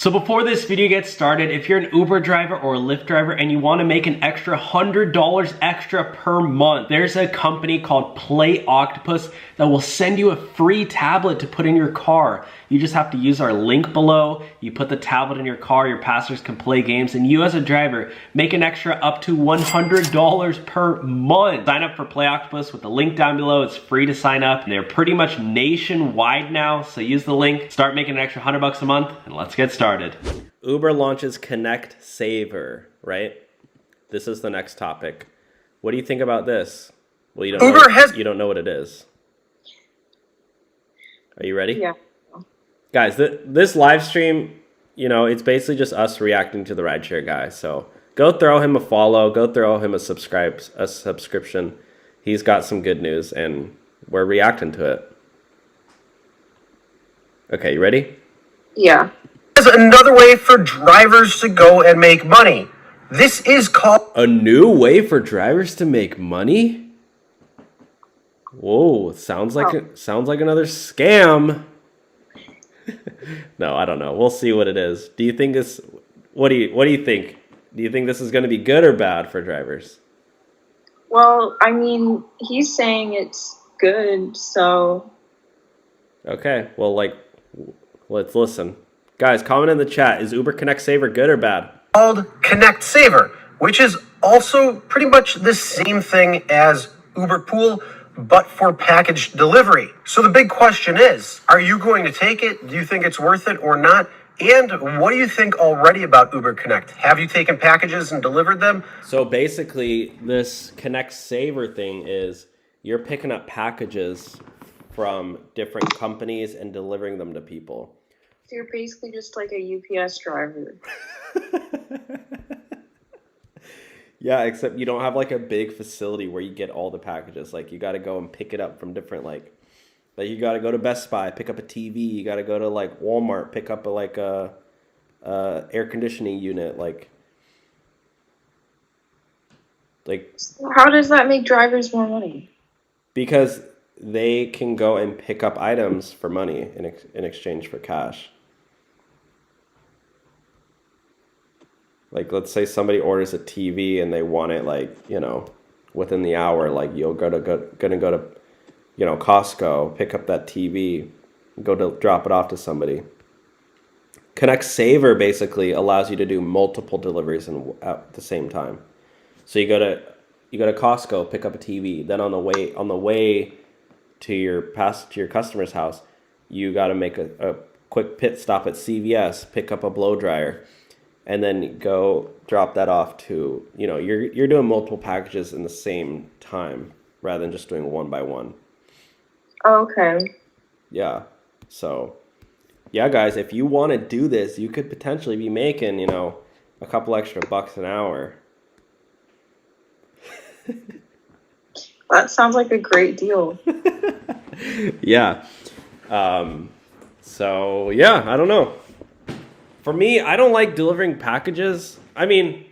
So before this video gets started, if you're an Uber driver or a Lyft driver and you want to make an extra $100 extra per month, there's a company called Play Octopus that will send you a free tablet to put in your car. You just have to use our link below. You put the tablet in your car, your passengers can play games, and you as a driver make an extra up to $100 per month. Sign up for Play Octopus with the link down below. It's free to sign up. They're pretty much nationwide now, so use the link, start making an extra $100 a month, and let's get started. Uber launches Connect Saver, right? This is the next topic. What do you think about this? Well, you don't know what it is. Are you ready? Yeah. Guys, this live stream, it's basically just us reacting to the Rideshare Guy. So go throw him a follow, go throw him a subscription. He's got some good news, and we're reacting to it. Okay, you ready? Yeah. There's another way for drivers to go and make money. This is called a new way for drivers to make money. Whoa, sounds like another scam. No, I don't know. We'll see what it is. Do you think this? What do you think? Do you think this is going to be good or bad for drivers? Well, I mean, he's saying it's good, so. Okay, well, let's listen. Guys, comment in the chat. Is Uber Connect Saver good or bad? Called Connect Saver, which is also pretty much the same thing as Uber Pool, but for package delivery. So the big question is, are you going to take it? Do you think it's worth it or not? And what do you think already about Uber Connect? Have you taken packages and delivered them? So basically, this Connect Saver thing is you're picking up packages from different companies and delivering them to people. So you're basically just like a UPS driver. Yeah, except you don't have like a big facility where you get all the packages. Like you got to go and pick it up from different like you got to go to Best Buy, pick up a TV. You got to go to like Walmart, pick up a air conditioning unit. Like. So how does that make drivers more money? Because they can go and pick up items for money in exchange for cash. Like, let's say somebody orders a TV and they want it, within the hour. Like, you're gonna go to, Costco, pick up that TV, go to drop it off to somebody. Connect Saver basically allows you to do multiple deliveries at the same time. So you go to Costco, pick up a TV. Then on the way to your customer's house, you got to make a quick pit stop at CVS, pick up a blow dryer. And then go drop that off to, you're doing multiple packages in the same time rather than just doing one by one. Okay. Yeah. So, yeah, guys, if you want to do this, you could potentially be making, a couple extra bucks an hour. That sounds like a great deal. Yeah. So, yeah, I don't know. For me, I don't like delivering packages. I mean,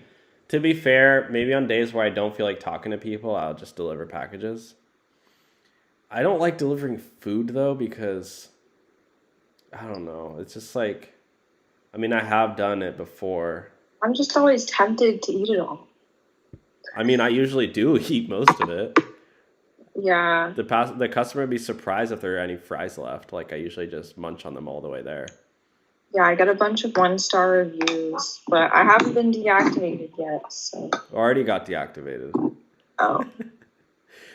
to be fair, maybe on days where I don't feel like talking to people, I'll just deliver packages. I don't like delivering food, though, because, I don't know. It's just I have done it before. I'm just always tempted to eat it all. I mean, I usually do eat most of it. Yeah. The customer would be surprised if there are any fries left. I usually just munch on them all the way there. Yeah, I got a bunch of 1-star reviews, but I haven't been deactivated yet, so. Already got deactivated. Oh.